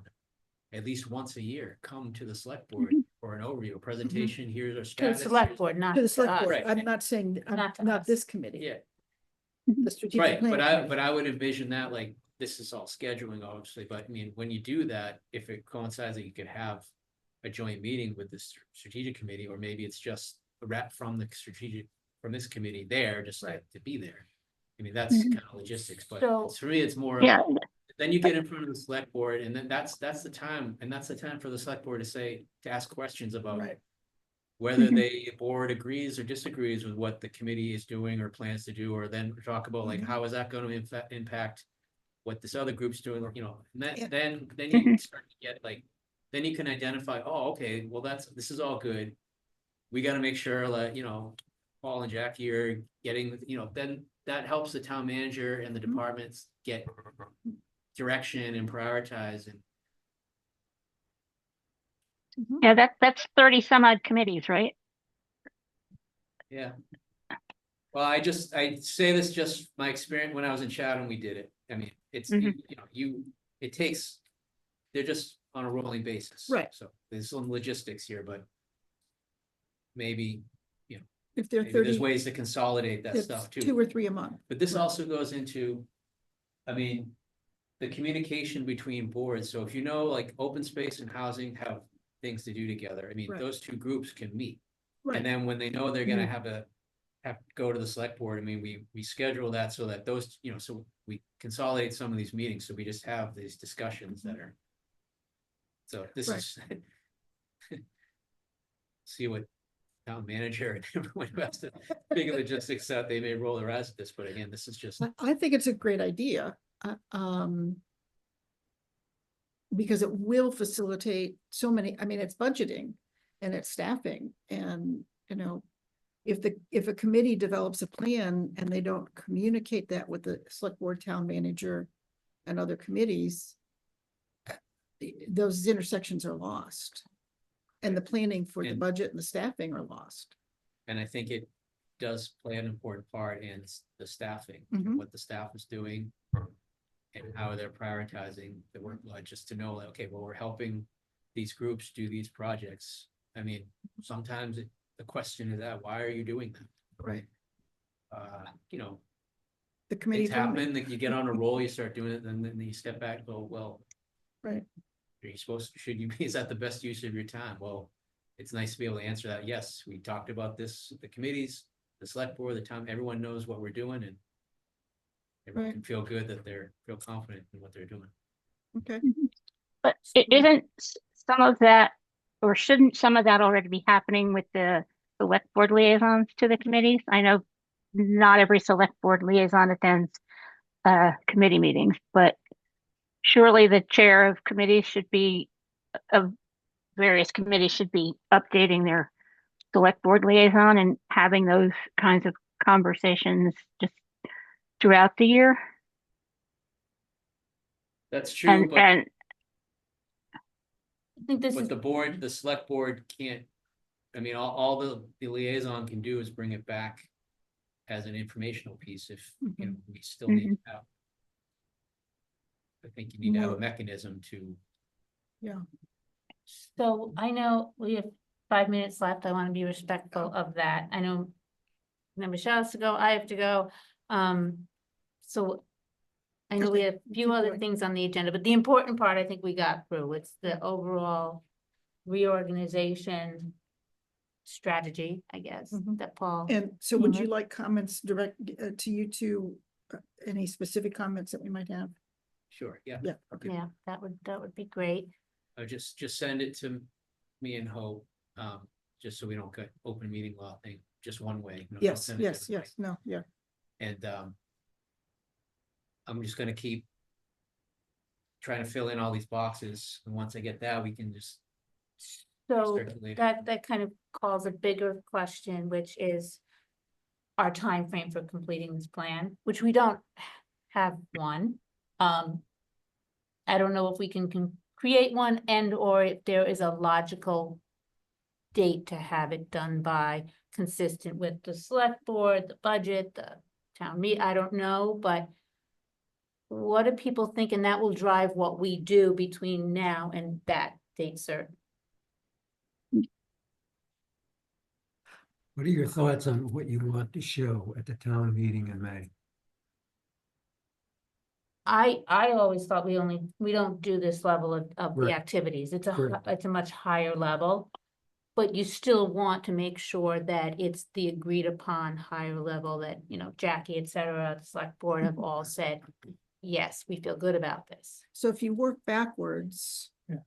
at least once a year come to the select board for an overview, a presentation. Here's our To the status. select board, not To the to select us. board. Right. I'm not saying, Not to not us. this committee. Yeah, The strategic right, planning. committee. but I would envision that, like, this is all scheduling, obviously, but I mean, when you do that, if it coincides that you could have a joint meeting with the strategic committee, or maybe it's just a rep from this committee there, just like to be there. I mean, that's kind of logistics, but So- for me, it's more. Yeah, Then you get in front of the select board, and then that's the time, and that's the time for the select board to ask questions about Right. whether the board agrees or disagrees with what the committee is doing or plans to do, or then talk about like, how is that going to impact what this other group's doing, and Yeah. then you start to get like, then you can identify, oh, okay, well, this is all good. We got to make sure that, Paul and Jackie are getting, then that helps the town manager and the departments get direction and prioritize. And yeah, that's 30 some odd committees, right? yeah. Well, I say this just my experience when I was in Chatham, we did it. I mean, it's, they're just on a rolling basis. Right. So there's some logistics here, but maybe, If they're maybe there's 30, ways to consolidate that it's stuff too. 2 or 3 a month. But this Right. also goes into I mean, the communication between boards, so if you know, like, open space and housing have things to do together, I mean, Right. those two groups can meet. Right, And then when they know they're gonna have to go to the select board, I mean, we schedule that so that those, so we consolidate some of these meetings, so we just have these discussions that are. So this Right. is. See what town manager and everyone who has to figure logistics out, they may roll their eyes at this, but again, this is just. I think it's a great idea. Because it will facilitate so many, I mean, it's budgeting and it's staffing and, if a committee develops a plan and they don't communicate that with the select board, town manager and other committees, those intersections are lost. And the planning for the And- budget and the staffing are lost. And I think it does play an important part in the staffing, Mhm. what the staff is doing. And how they're prioritizing the workload, just to know, like, okay, well, we're helping these groups do these projects. I mean, sometimes the question is that, why are you doing that? Right. The committee. It's happening, that you get on a roll, you start doing it, and then you step back, and go, well. Right. Are you supposed, should you be, is that the best use of your time? Well, it's nice to be able to answer that. Yes, we talked about this, the committees, the select board, the town, everyone knows what we're doing, and everyone Right. can feel good that feel confident in what they're doing. Okay, But isn't some of that, or shouldn't some of that already be happening with the select board liaisons to the committees? I know not every select board liaison attends committee meetings, but surely the chair of committees should be, of various committees should be updating their select board liaison and having those kinds of conversations just throughout the year. That's true, And, but. and I think this But is, the select board can't, I mean, all the liaison can do is bring it back as an informational piece if, we still need to have. I think you need to have a More- mechanism to, so I know we have 5 minutes left. I want to be respectful of that. I know Michelle has to go, I have to go. So I know we Okay, have a few keep other going. things on the agenda, but the important part I think we got through. It's the overall reorganization strategy, I guess, Mhm. that Paul. and so would Mhm. you like comments direct to you two, any specific comments that we might have? sure, yeah. Yeah, okay. Yeah, that would be great. Just send it to me and Hope, just so we don't get open meeting law thing, just one way. Don't Yes, send it yes, to everybody. yes, no, yeah, And, I'm just gonna keep trying to fill in all these boxes, and once I get that, we can just So circulate. that kind of calls a bigger question, which is our time frame for completing this plan, which we don't have one. I don't know if we can create one and or if there is a logical date to have it done by, consistent with the select board, the budget, the town I don't know, but what do people think? And that will drive what we do between now and that date certain. What are your thoughts on what you want to show at the town meeting in May? I always thought we don't do this level of the Right. activities. It's Right. it's a much higher level. But you still want to make sure that it's the agreed upon higher level that, Jackie, et cetera, the select board have all said, yes, we feel good about this. so if you work backwards. Yeah.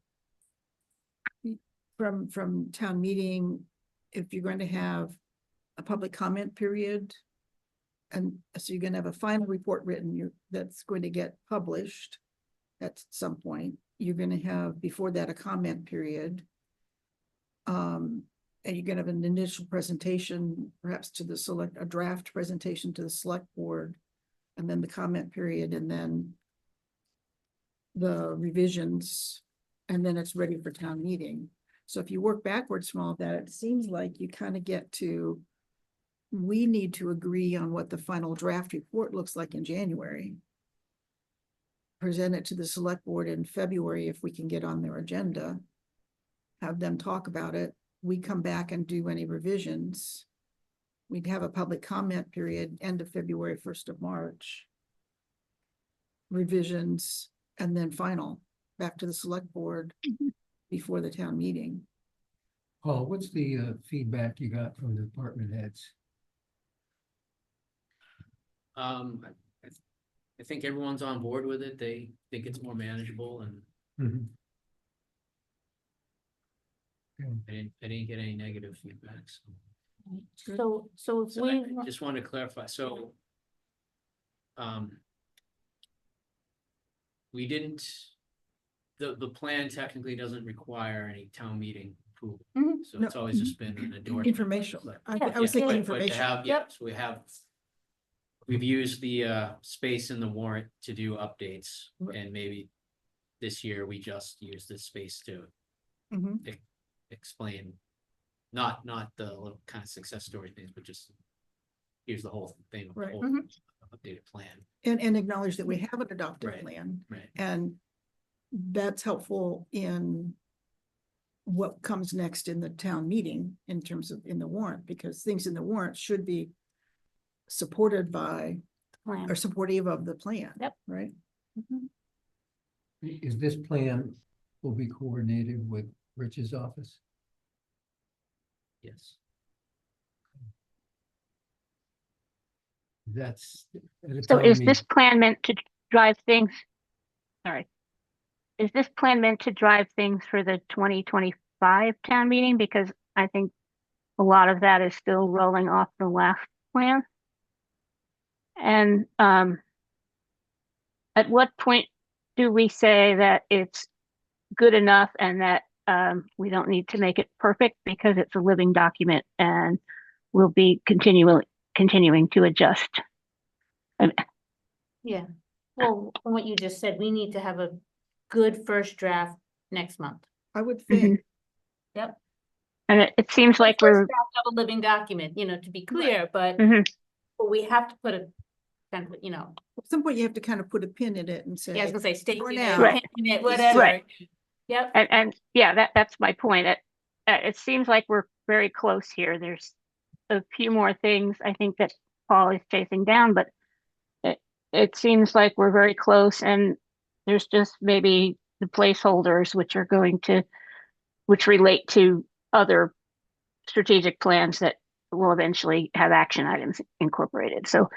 From town meeting, if you're going to have a public comment period. And so you're gonna have a final report written, that's going to get published. At some point, you're gonna have before that a comment period. And you're gonna have an initial presentation, perhaps to a draft presentation to the select board. And then the comment period, and then the revisions, and then it's ready for town meeting. So if you work backwards from all that, it seems like you kind of get to, we need to agree on what the final draft report looks like in January. Present it to the select board in February if we can get on their agenda. Have them talk about it. We come back and do any revisions. We'd have a public comment period, end of February, 1st of March. revisions, and then final, back to the select board before the town meeting. Paul, what's the feedback you got from the department heads? I think everyone's on board with it. They think it's more manageable and Mhm. I didn't get any negative feedback, so. So if So I we, just wanted to clarify, so. We didn't, the plan technically doesn't require any town meeting approval. Mhm. So it's always just been an endorsement. Informational. I Yeah, was Yeah, thinking but to information. have, yeah, so we've used the space in the warrant to do updates, Right. and maybe this year we just use this space to Mhm. explain, not the little kind of success story things, but just here's the whole thing, the Right. whole Mhm. updated plan, And acknowledge that we have an adopted Right. plan, right? and that's helpful in what comes next in the town meeting in terms of in the warrant, because things in the warrant should be supported by plan. or supportive of the plan. Yep. Right? Mhm. Is this plan will be coordinated with Rich's office? Yes. That's. at a So town is this meeting. plan meant to drive things? Sorry. Is this plan meant to drive things for the 2025 town meeting? Because I think a lot of that is still rolling off the last plan. And at what point do we say that it's good enough and that we don't need to make it perfect because it's a living document and we'll be continuing to adjust? Yeah, well, from what you just said, we need to have a good first draft next month. I would Mhm. think, Yep. And it seems like First we're, draft of a living document, to be clear, but Mhm. but we have to put a kind of, at some point you have to kind of put a pin in it and say. yeah, I was gonna say state For it, now. Right. pin it, whatever. Right. Yep, and yeah, that's my point. It seems like we're very close here. There's a few more things I think that Paul is chasing down, but it seems like we're very close, and there's just maybe the placeholders which relate to other strategic plans that will eventually have action items incorporated. So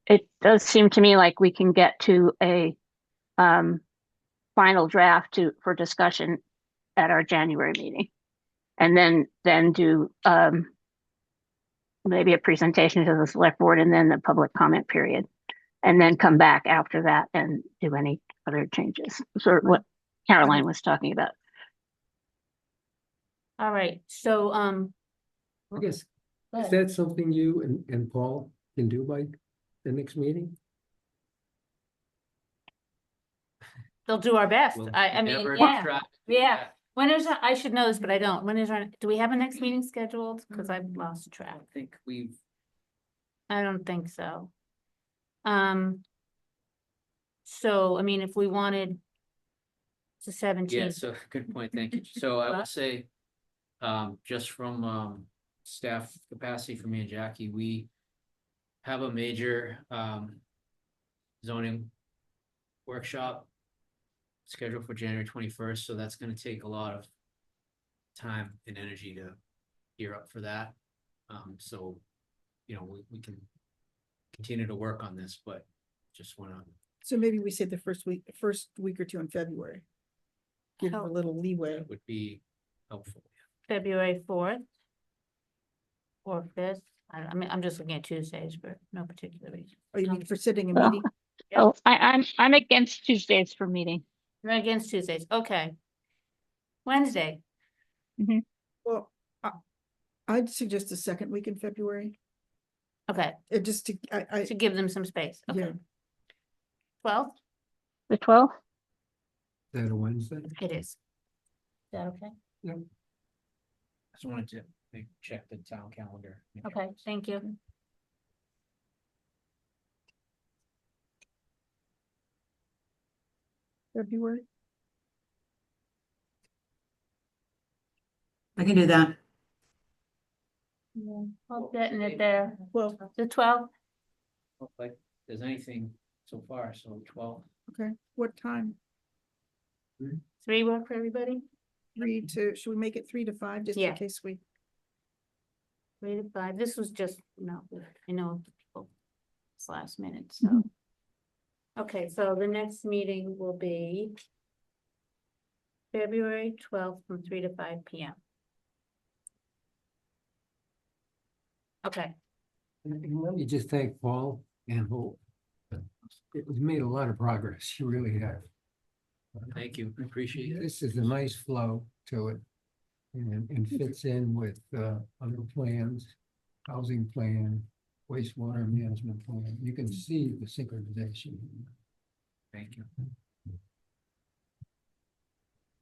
it does seem to me like we can get to a final draft for discussion at our January meeting. And then do maybe a presentation to the select board and then the public comment period. And then come back after that and do any other changes. Sort of what Caroline was talking about. all right, so, I guess, go is ahead. that something you and Paul can do by the next meeting? They'll do our best. We'll I mean, endeavor to yeah, try- yeah. When is, I should know this, but I don't. When is our, do we have a next meeting scheduled? Cause I've lost I track. don't think we've, I don't think so. So, I mean, if we wanted. It's the yeah, 17th. so, good point, thank you. So I What? would say, just from, staff capacity for me and Jackie, we have a major, zoning workshop scheduled for January 21st, so that's gonna take a lot of time and energy to gear up for that. So, we can continue to work on this, but just wanna, So maybe we say the first week or two in February. Give them a Oh. little leeway. that would be helpful. February 4th. Or 5th. I mean, I'm just looking at Tuesdays for no particular reason. Or you mean for sitting a Well, meeting? Oh, I'm against Tuesdays for meeting. You're against Tuesdays, okay. Wednesday, Well, I'd suggest the second week in February. okay, It just to, to give them some space, yeah, okay. 12th, The 12th? Is that a Wednesday? it is. Is that okay? Just wanted to check the town calendar. make sure Okay, it's- thank you. February. I can do that. Yeah, I'm getting it there. Well, The 12th, Like, if there's anything so far, so 12. Okay, what time? 3 work for everybody? 3 to, should we make it 3 to 5, just in Yeah. case we, 3 to 5. This was just, no, I know people, it's last minute, so. Mhm. Okay, so the next meeting will be February 12th from 3 to 5 p.m. Okay, And let me just thank Paul and Hope. It was made a lot of progress, you really have. Thank you, appreciate it. This is a nice flow to it. And fits in with other plans, housing plan, wastewater management plan. You can see the synchronization. Thank you.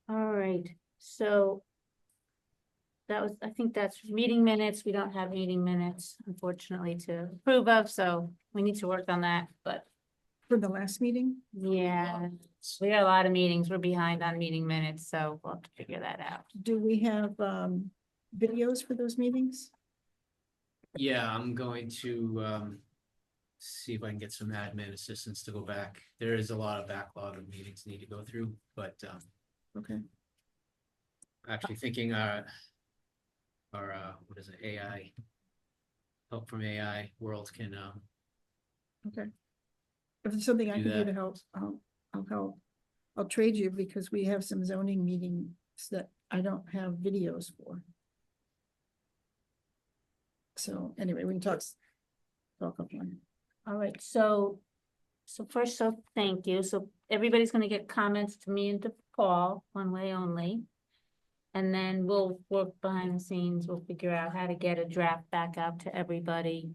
all right, so that was, I think that's meeting minutes. We don't have meeting minutes, unfortunately, to approve of, so we need to work on that, but for the last meeting? yeah, we got a lot of meetings. We're behind on meeting minutes, so we'll have to figure that out. Do we have videos for those meetings? Yeah, I'm going to see if I can get some admin assistants to go back. There is a lot of backlog of meetings need to go through, but Okay, actually thinking what is it, AI, help from AI world can okay. If there's something I Do can do that. to help, I'll help. I'll trade you because we have some zoning meetings that I don't have videos for. So anyway, we can talk offline. All right, so first, so thank you. So everybody's gonna get comments to me and to Paul, one way only. And then we'll work behind the scenes. We'll figure out how to get a draft back out to everybody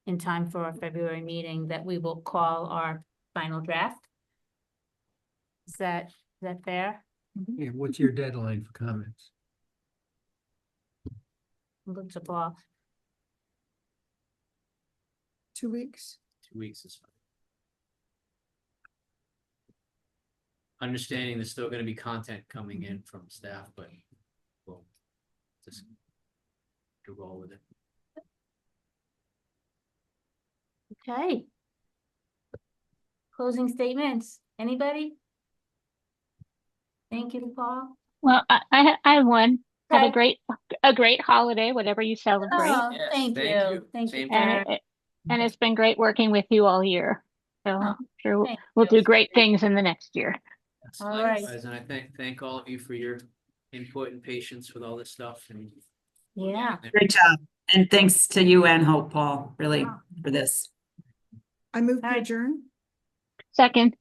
in time for our February meeting that we will call our final draft. Is that fair? Yeah, what's your deadline for comments? Looks a law. 2 weeks? 2 weeks is fine. Understanding there's still gonna be content coming in from staff, but we'll just to roll with it. Okay. Closing statements, anybody? Thank you, Paul. Well, I have one. Have Okay. a great holiday, whatever you celebrate. Oh, Yes, thank thank you. you. Thank you. Same And Karen. it's been great working with you all year. So Oh, I'm sure thank we'll you. do great things in the next year. Yes, All right. likewise, and I thank all of you for your input and patience with all this stuff and. Yeah. Great job. And thanks to you and Hope, Paul, really, for this. I move All to right. adjourn. Second,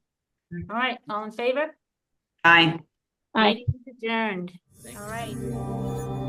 All right, all in favor? Bye. I. Meeting is adjourned. Thank All you. right.